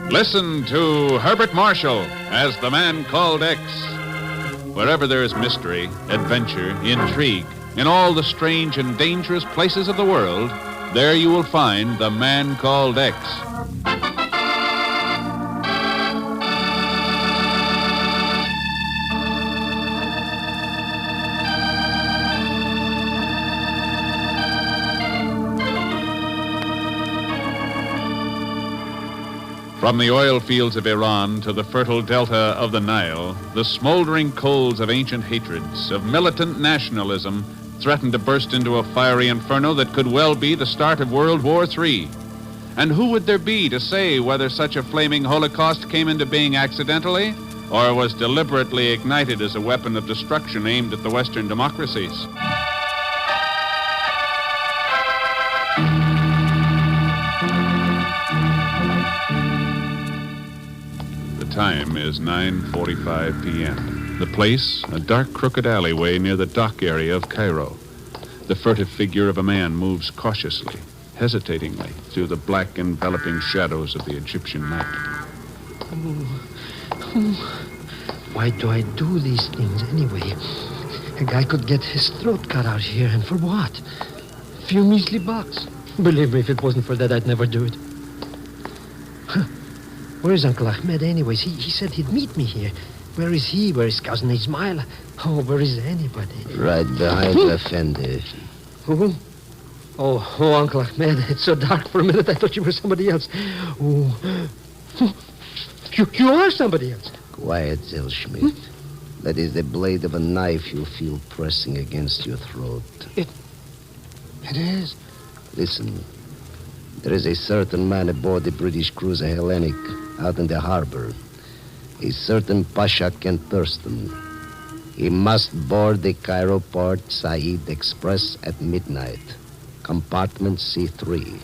Listen to Herbert Marshall as the Man Called X. Wherever there is mystery, adventure, intrigue, in all the strange and dangerous places of the world, there you will find the Man Called X. From the oil fields of Iran to the fertile delta of the Nile, the smoldering coals of ancient hatreds, of militant nationalism, threatened to burst into a fiery inferno that could well be the start of World War III. And who would there be to say whether such a flaming holocaust came into being accidentally or was deliberately ignited as a weapon of destruction aimed at the Western democracies? The time is 9:45 p.m. The place, a dark, crooked alleyway near the dock area of Cairo. The furtive figure of a man moves cautiously, hesitatingly, through the black, enveloping shadows of the Egyptian night. Why do I do these things anyway? A guy could get his throat cut out here, and for what? A few measly bucks. Believe me, if it wasn't for that, I'd never do it. Where is Uncle Ahmed anyways? He said he'd meet me here. Where is he? Where is Cousin Ismail? Oh, where is anybody? Right behind the fender. Who? Oh, Uncle Ahmed, it's so dark for a minute I thought you were somebody else. Oh, you are somebody else. Quiet, Zellschmidt. That is the blade of a knife you feel pressing against your throat. It is? Listen, there is a certain man aboard the British cruiser Hellenic out in the harbor. A certain Pasha Ken Thurston. He must board the Cairo Port Said Express at midnight. Compartment C3.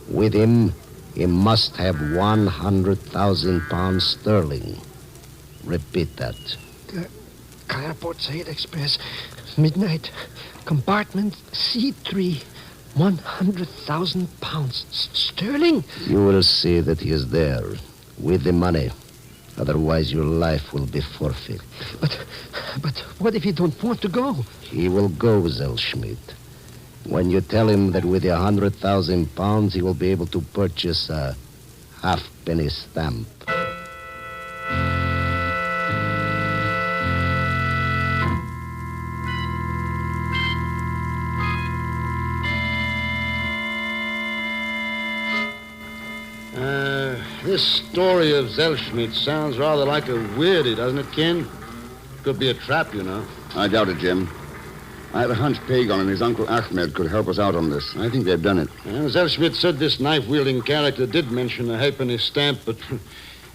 With him, he must have 100,000 pounds sterling. Repeat that. Cairo Port Said Express, midnight. Compartment C3. 100,000 pounds sterling? You will see that he is there with the money. Otherwise, your life will be forfeit. But what if he don't want to go? He will go, Zellschmidt. When you tell him that with 100,000 pounds, he will be able to purchase a halfpenny stamp. This story of Zellschmidt sounds rather like a weirdie, doesn't it, Ken? Could be a trap, you know. I doubt it, Jim. I had a hunch Pagon and his uncle Ahmed could help us out on this. I think they've done it. Well, Zellschmidt said this knife-wielding character did mention a halfpenny stamp, but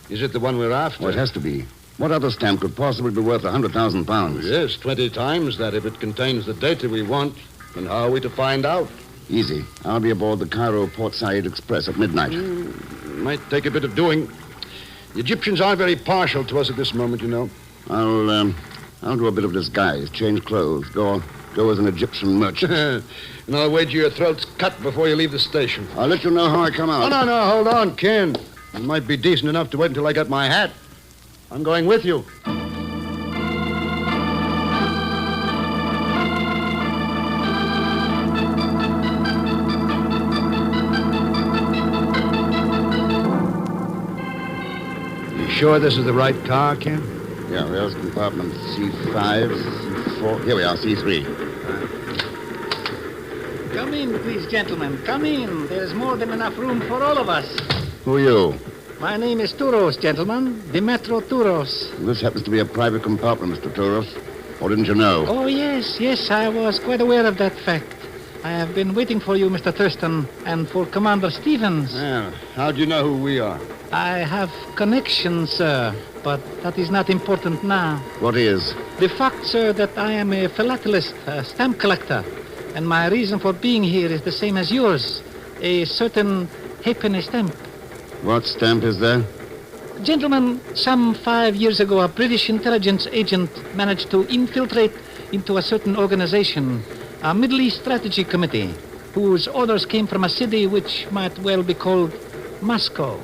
is it the one we're after? Well, it has to be. What other stamp could possibly be worth 100,000 pounds? Yes, 20 times that if it contains the data we want. And how are we to find out? Easy. I'll be aboard the Cairo Port Said Express at midnight. Might take a bit of doing. The Egyptians are very partial to us at this moment, you know. I'll do a bit of disguise, change clothes, go as an Egyptian merchant. And I'll wager your throat's cut before you leave the station. I'll let you know how I come out. Oh, no, hold on, Ken. You might be decent enough to wait until I get my hat. I'm going with you. Sure this is the right car, Ken? Yeah, there's compartment C5, C4. Here we are, C3. Come in, please, gentlemen. Come in. There's more than enough room for all of us. Who are you? My name is Touros, gentlemen. Dimetro Touros. This happens to be a private compartment, Mr. Touros. Or didn't you know? Oh, yes, I was quite aware of that fact. I have been waiting for you, Mr. Thurston, and for Commander Stevens. Yeah. How'd you know who we are? I have connections, sir, but that is not important now. What is? The fact, sir, that I am a philatelist, a stamp collector, and my reason for being here is the same as yours, a certain halfpenny stamp. What stamp is there? Gentlemen, some 5 years ago, a British intelligence agent managed to infiltrate into a certain organization, a Middle East Strategy Committee, whose orders came from a city which might well be called Moscow.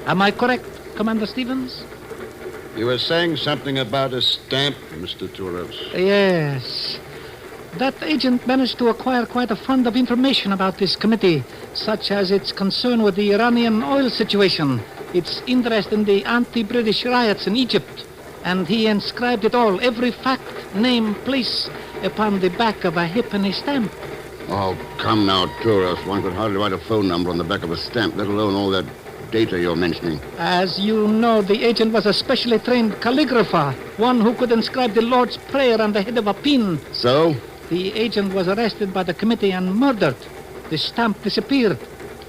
Am I correct, Commander Stevens? You were saying something about a stamp, Mr. Touros. Yes. That agent managed to acquire quite a fund of information about this committee, such as its concern with the Iranian oil situation, its interest in the anti-British riots in Egypt, and he inscribed it all, every fact, name, place, upon the back of a halfpenny stamp. Oh, come now, Touros. One could hardly write a phone number on the back of a stamp, let alone all that data you're mentioning. As you know, the agent was a specially trained calligrapher, one who could inscribe the Lord's Prayer on the head of a pin. So? The agent was arrested by the committee and murdered. The stamp disappeared.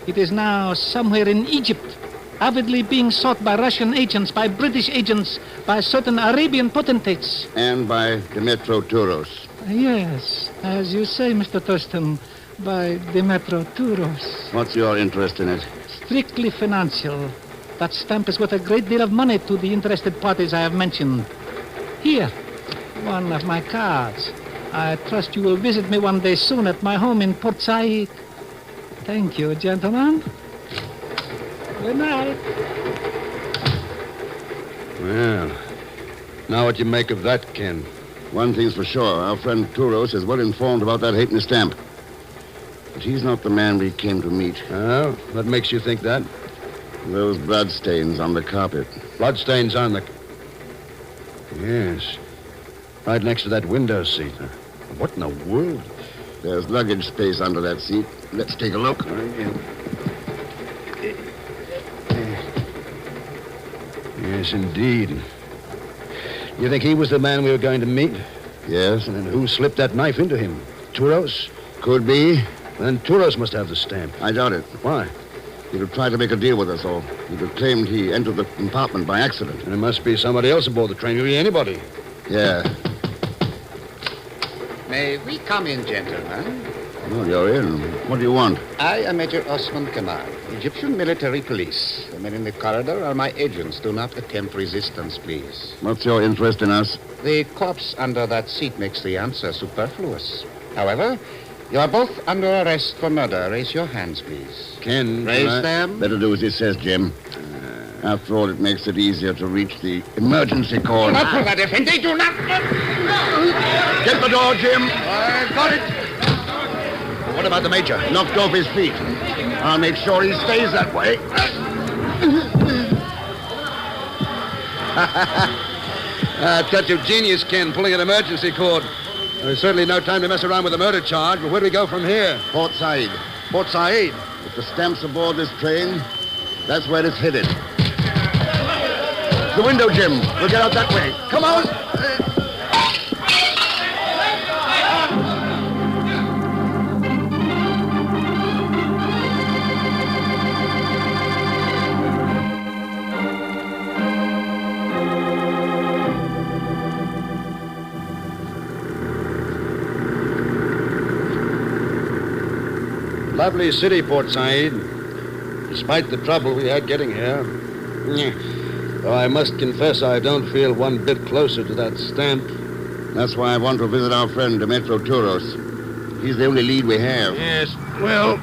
It is now somewhere in Egypt, avidly being sought by Russian agents, by British agents, by certain Arabian potentates. And by Demetro Touros. Yes, as you say, Mr. Thurston, by Demetro Touros. What's your interest in it? Strictly financial. That stamp is worth a great deal of money to the interested parties I have mentioned. Here, one of my cards. I trust you will visit me one day soon at my home in Port Said. Thank you, gentlemen. Good night. Well, now what you make of that, Ken? One thing's for sure. Our friend Touros is well informed about that halfpenny stamp. But he's not the man we came to meet. Oh, what makes you think that? Those bloodstains on the carpet. Bloodstains on the... Yes. Right next to that window seat. What in the world? There's luggage space under that seat. Let's take a look. Yes, indeed. You think he was the man we were going to meet? Yes. And then who slipped that knife into him? Touros? Could be. Then Touros must have the stamp. I doubt it. Why? He'd have tried to make a deal with us all. He'd have claimed he entered the compartment by accident. And it must be somebody else aboard the train. Could be anybody. Yeah. May we come in, gentlemen? Well, you're in. What do you want? I am Major Osman Kamal, Egyptian military police. The men in the corridor are my agents. Do not attempt resistance, please. What's your interest in us? The corpse under that seat makes the answer superfluous. However, you are both under arrest for murder. Raise your hands, please. Ken, Raise them. Better do as he says, Jim. After all, it makes it easier to reach the emergency call. Do not pull that Effendi. Do not. Get the door, Jim. Got it. What about the major? Knocked off his feet. I'll make sure he stays that way. A touch of genius, Ken, pulling an emergency cord. There's certainly no time to mess around with a murder charge, but where do we go from here? Port Said. Port Said. If the stamp's aboard this train, that's where it's headed. The window, Jim. We'll get out that way. Come on. Lovely city, Port Said. Despite the trouble we had getting here. Though I must confess I don't feel one bit closer to that stamp. That's why I want to visit our friend Demetro Touros. He's the only lead we have. Yes, well...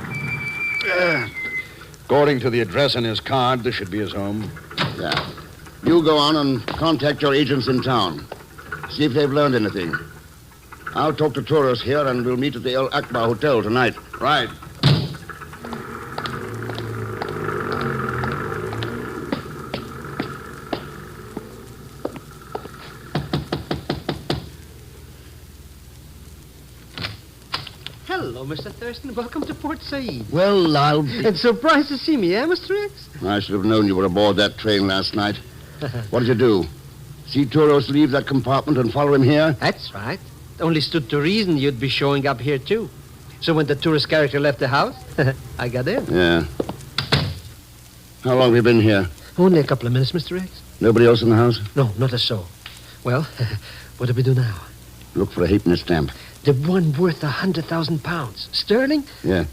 according to the address on his card, this should be his home. Yeah. You go on and contact your agents in town. See if they've learned anything. I'll talk to Touros here, and we'll meet at the El Akbar Hotel tonight. Right. Hello, Mr. Thurston. Welcome to Port Said. Well, I'll be... And surprised to see me, eh, Mr. X? I should have known you were aboard that train last night. What did you do? See Touros leave that compartment and follow him here? That's right. Only stood to reason you'd be showing up here, too. So when the tourist character left the house, I got in. Yeah. How long have you been here? Only a couple of minutes, Mr. X. Nobody else in the house? No, not a soul. Well, what do we do now? Look for a halfpenny stamp. The one worth 100,000 pounds. Sterling? Yeah.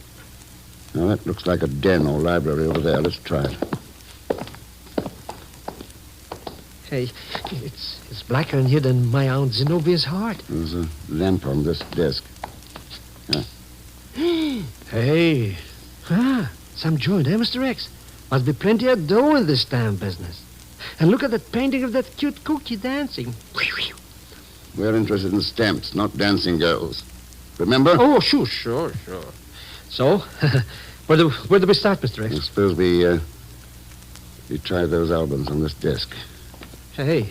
Now, that looks like a den or library over there. Let's try it. Hey, it's blacker in here than my Aunt Zenobia's heart. There's a lamp on this desk. Hey. Some joint, eh, Mr. X? Must be plenty of dough in this damn business. And look at that painting of that cute cookie dancing. We're interested in stamps, not dancing girls. Remember? Oh, sure. So, where do we start, Mr. I X? suppose we try those albums on this desk. Hey,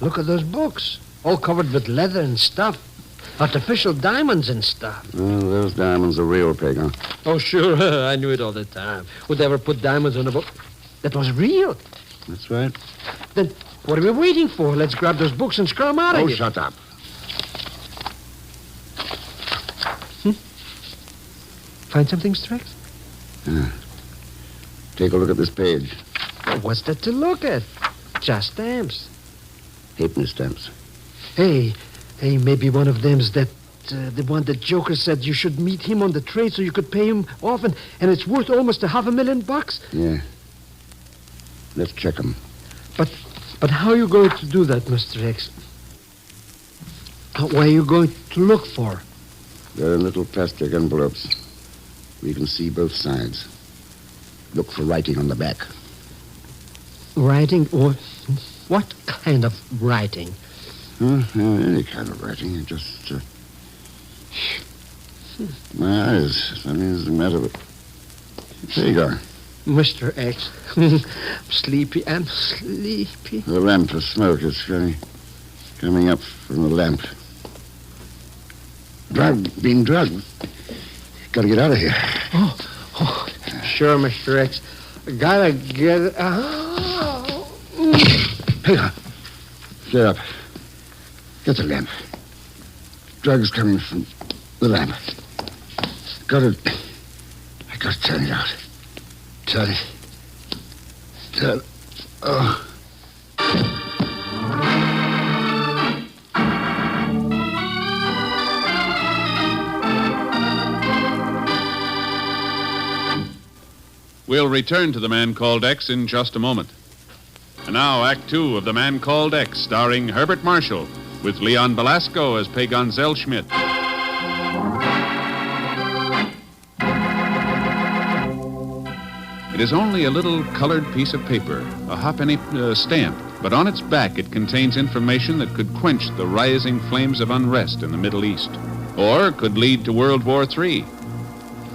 look at those books. All covered with leather and stuff. Artificial diamonds and stuff. Oh, those diamonds are real, Pagan. Oh, sure. I knew it all the time. Who'd ever put diamonds on a book that was real? That's right. Then what are we waiting for? Let's grab those books and screw them out of Oh, here. shut up. Find something, Mr. X? Take a look at this page. What's that to look at? Just stamps. Halfpenny stamps. Hey, maybe one of them's that the one that Joker said you should meet him on the trade so you could pay him off, and it's worth almost $500,000. Yeah. Let's check them. But how are you going to do that, Mr. X? What are you going to look for? They're in little plastic envelopes. We can see both sides. Look for writing on the back. Writing? Or what kind of writing? Any kind of writing. Just, My eyes. Something's the matter with... There you go. Mr. X. I'm sleepy. The lamp of smoke is coming up from the lamp. Being drugged. Gotta get out of here. Oh, sure, Mr. X. Gotta get out. Hey, get up. Get the lamp. Drugs coming from the lamp. I gotta turn it out. Turn it. Oh. We'll return to The Man Called X in just a moment. And now, Act Two of The Man Called X, starring Herbert Marshall, with Leon Belasco as Pagan Zellschmidt. It is only a little colored piece of paper, a halfpenny stamp, but on its back it contains information that could quench the rising flames of unrest in the Middle East, or could lead to World War III.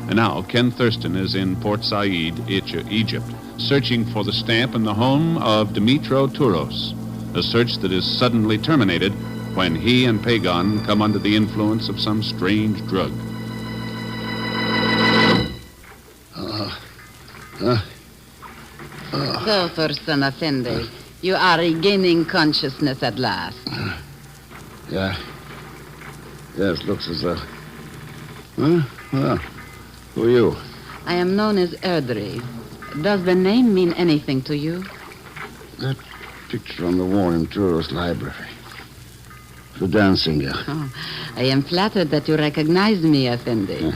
And now Ken Thurston is in Port Said, Egypt, searching for the stamp in the home of Dimitro Touros, a search that is suddenly terminated when he and Pagan come under the influence of some strange drug. So, Thurston Effendi, you are regaining consciousness at last. Yeah. Yes, looks as though. Huh? Well, who are you? I am known as Erdry. Does the name mean anything to you? That picture on the wall in Touros' library. The dancing girl. Oh, I am flattered that you recognize me, Effendi.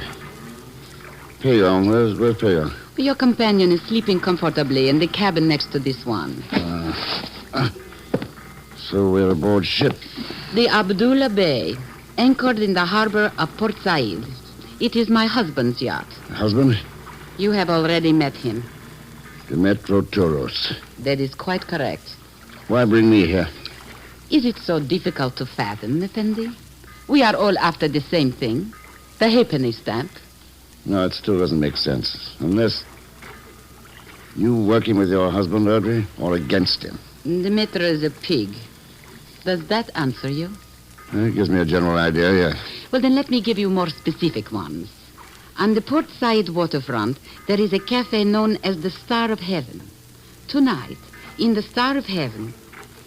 Pagan, where's Pagan? Your companion is sleeping comfortably in the cabin next to this one. So we're aboard ship. The Abdullah Bay, anchored in the harbor of Port Said. It is my husband's yacht. Husband? You have already met him. Dimitro Touros. That is quite correct. Why bring me here? Is it so difficult to fathom, Effendi? We are all after the same thing, the halfpenny stamp. No, it still doesn't make sense. Unless you working with your husband, Audrey, or against him. Dimitri is a pig. Does that answer you? It gives me a general idea, yeah. Well, then let me give you more specific ones. On the Port Said waterfront, there is a cafe known as the Star of Heaven. Tonight, in the Star of Heaven,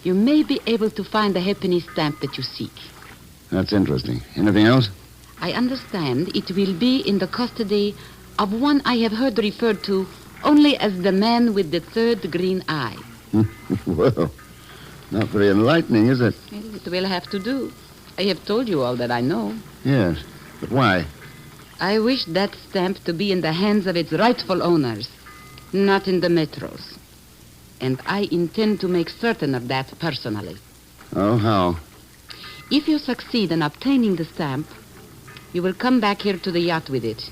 you may be able to find the halfpenny stamp that you seek. That's interesting. Anything else? I understand it will be in the custody of one I have heard referred to only as the man with the third green eye. Well, not very enlightening, is it? Well, it will have to do. I have told you all that I know. Yes, but why? I wish that stamp to be in the hands of its rightful owners, not in the Metro's. And I intend to make certain of that personally. Oh, how? If you succeed in obtaining the stamp, You will come back here to the yacht with it.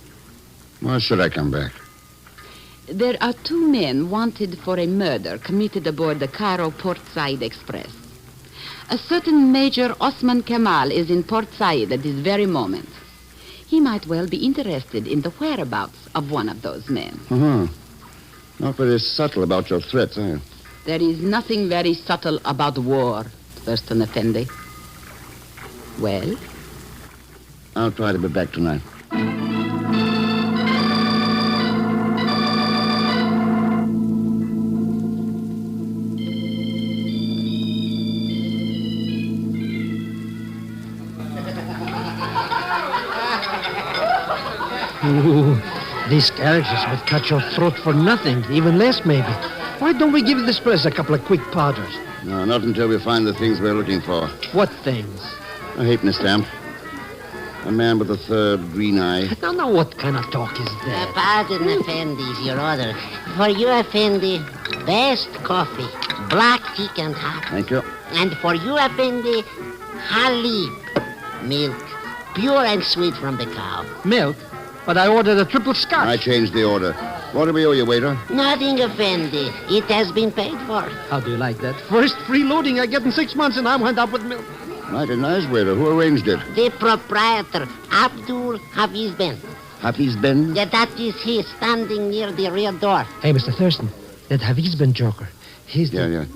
Why should I come back? There are 2 men wanted for a murder committed aboard the Cairo Port Said Express. A certain Major Osman Kemal is in Port Said at this very moment. He might well be interested in the whereabouts of one of those men. Not very subtle about your threats, are you? There is nothing very subtle about war, Thurston Effendi. Well? I'll try to be back tonight. Ooh, these characters would cut your throat for nothing, even less maybe. Why don't we give this place a couple of quick powders? No, not until we find the things we're looking for. What things? A halfpenny stamp. A man with a third green eye. Now, what kind of talk is that? Pardon, Effendi, your order. For you, Effendi, best coffee, black, thick, and hot. Thank you. And for you, Effendi, halib, milk, pure and sweet from the cow. Milk? But I ordered a triple scotch. I changed the order. What do we owe you, waiter? Nothing, Effendi. It has been paid for. How do you like that? First free loading I get in 6 months, and I went up with milk. Mighty nice, waiter. Who arranged it? The proprietor, Abdul Hafiz Ben. Hafiz Ben? Yeah, that is he, standing near the rear door. Hey, Mr. Thurston, that Hafiz Ben joker. He's the...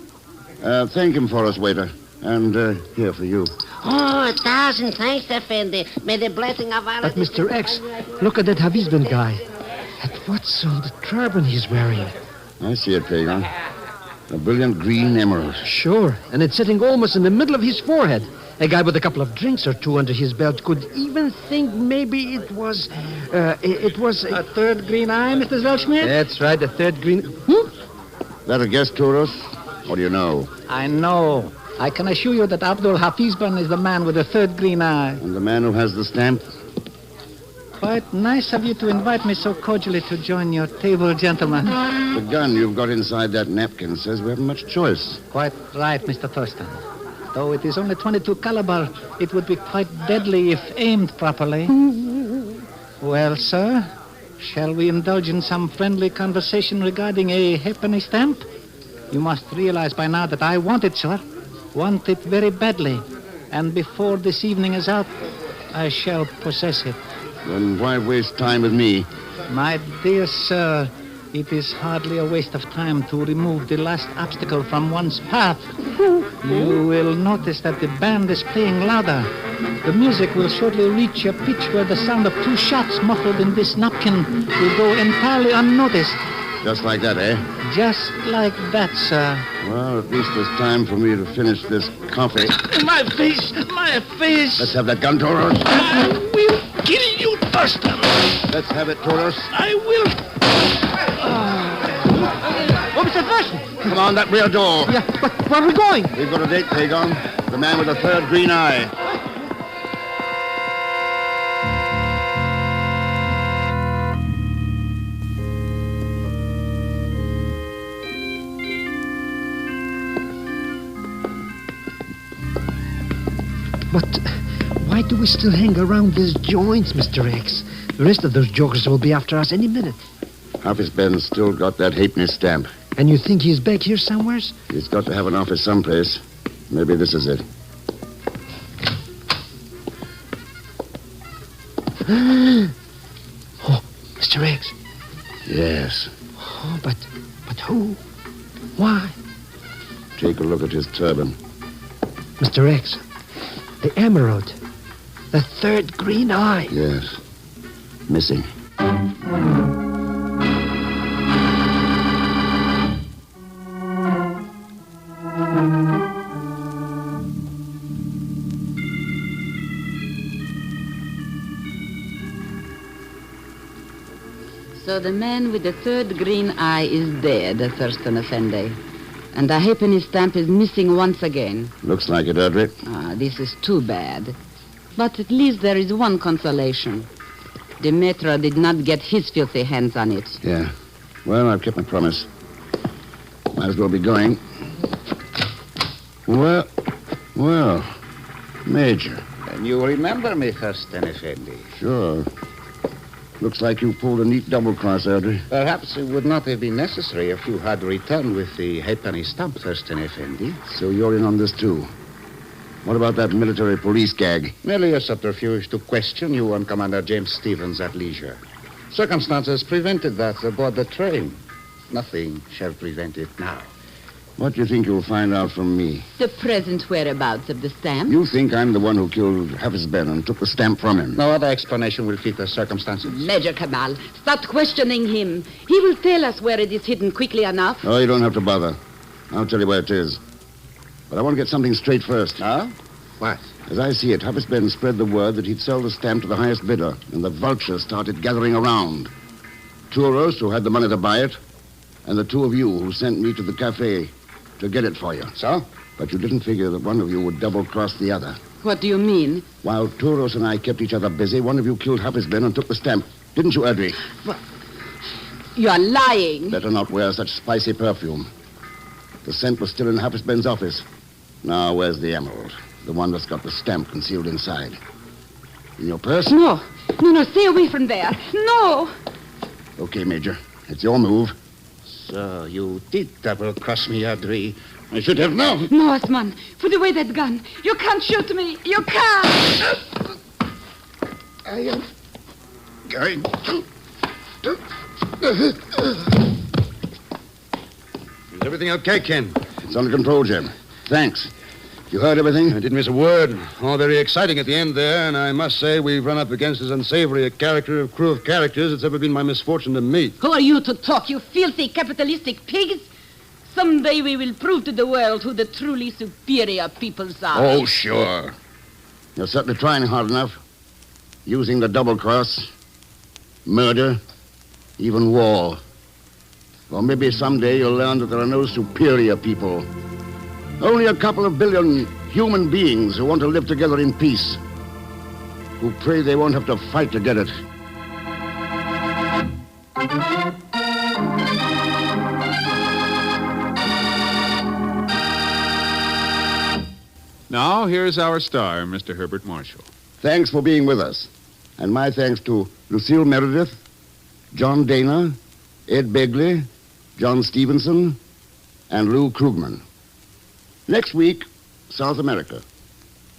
Yeah. Thank him for us, waiter. And here for you. Oh, 1,000 thanks, Effendi. May the blessing of Allah... But, Mr. X, look at that Hafiz Ben guy. And what's on the turban he's wearing? I see it, Pagan. A brilliant green emerald. Sure, and it's sitting almost in the middle of his forehead. A guy with a couple of drinks or 2 under his belt could even think maybe it was... A third green eye, Mr. Zellschmidt? That's right, a third green... That a guess, Touros? What do you know? I know. I can assure you that Abdul Hafizban is the man with the third green eye. And the man who has the stamp? Quite nice of you to invite me so cordially to join your table, gentlemen. The gun you've got inside that napkin says we haven't much choice. Quite right, Mr. Thurston. Though it is only 22 caliber, it would be quite deadly if aimed properly. Well, sir, shall we indulge in some friendly conversation regarding a halfpenny stamp? You must realize by now that I want it, sir. Want it very badly. And before this evening is out, I shall possess it. Then why waste time with me? My dear sir, it is hardly a waste of time to remove the last obstacle from one's path. You will notice that the band is playing louder. The music will shortly reach a pitch where the sound of 2 shots muffled in this napkin will go entirely unnoticed. Just like that, eh? Just like that, sir. Well, at least there's time for me to finish this coffee. My face! My face! Let's have that gun, Touros. I will kill you, Thurston. Let's have it, Touros. I will. Oh, Mr. Thurston! Come on, that rear door. Yeah, but where are we going? We've got a date, Pagon. The man with the third green eye. But why do we still hang around these joints, Mr. X? The rest of those jokers will be after us any minute. Hafiz Ben's still got that halfpenny stamp. And you think he's back here somewhere? He's got to have an office someplace. Maybe this is it. Oh, Mr. X. Yes. Oh, but who? Why? Take a look at his turban. Mr. X, the emerald. The third green eye. Yes. Missing. So the man with the third green eye is dead, Thurston Effendi. And the halfpenny stamp is missing once again. Looks like it, Audrey. This is too bad. But at least there is one consolation. The maître did not get his filthy hands on it. Yeah. Well, I've kept my promise. Might as well be going. Well, Major, Then you remember me, Thurston Effendi. Sure. Looks like you pulled a neat double-cross, Erdry. Perhaps it would not have been necessary if you had returned with the halfpenny stamp, Thurston Effendi. So you're in on this, too. What about that military police gag? Merely a subterfuge to question you and Commander James Stevens at leisure. Circumstances prevented that aboard the train. Nothing shall prevent it now. What do you think you'll find out from me? The present whereabouts of the stamp? You think I'm the one who killed Hafizben and took the stamp from him? No other explanation will fit the circumstances. Major Cabal, start questioning him. He will tell us where it is hidden quickly enough. Oh, you don't have to bother. I'll tell you where it is. But I want to get something straight first. Huh? What? As I see it, Hafizben spread the word that he'd sell the stamp to the highest bidder, and the vultures started gathering around. Touros, who had the money to buy it, and the two of you who sent me to the cafe to get it for you. So? But you didn't figure that one of you would double-cross the other. What do you mean? While Touros and I kept each other busy, one of you killed Hafizben and took the stamp. Didn't you, Erdry? You are lying. Better not wear such spicy perfume. The scent was still in Hafizben's office. Now, where's the emerald? The one that's got the stamp concealed inside. In your purse? No, stay away from there. No. Okay, Major. It's your move. So you did double-cross me, Audrey. I should have known. No, Osman. Put away that gun. You can't shoot me. You can't. I am going to... Is everything okay, Ken? It's under control, Jim. Thanks. You heard everything? I didn't miss a word. All very exciting at the end there, and I must say we've run up against as unsavory a crew of characters it's ever been my misfortune to meet. Who are you to talk, you filthy capitalistic pigs? Someday we will prove to the world who the truly superior peoples are. Oh, sure. You're certainly trying hard enough. Using the double-cross, murder, even war. Or maybe someday you'll learn that there are no superior people. Only a couple of billion human beings who want to live together in peace. Who pray they won't have to fight to get it. Now, here's our star, Mr. Herbert Marshall. Thanks for being with us. And my thanks to Lucille Meredith, John Dana, Ed Begley, John Stevenson, and Lou Krugman. Next week, South America.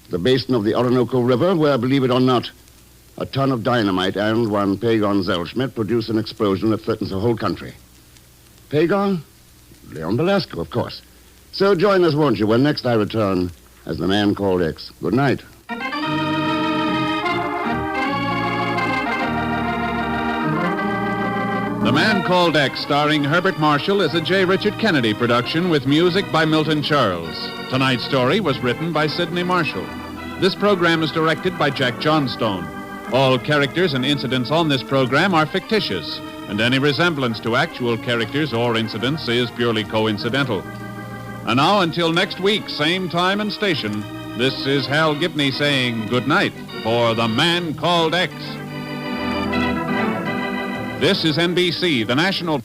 The basin of the Orinoco River, where, believe it or not, a ton of dynamite and one Pagon Zellschmidt produce an explosion that threatens the whole country. Pagon? Leon Belasco, of course. So join us, won't you, when next I return as the man called X. Good night. The Man Called X, starring Herbert Marshall, is a J. Richard Kennedy production with music by Milton Charles. Tonight's story was written by Sidney Marshall. This program is directed by Jack Johnstone. All characters and incidents on this program are fictitious, and any resemblance to actual characters or incidents is purely coincidental. And now, until next week, same time and station, this is Hal Gibney saying good night for The Man Called X. This is NBC, the national...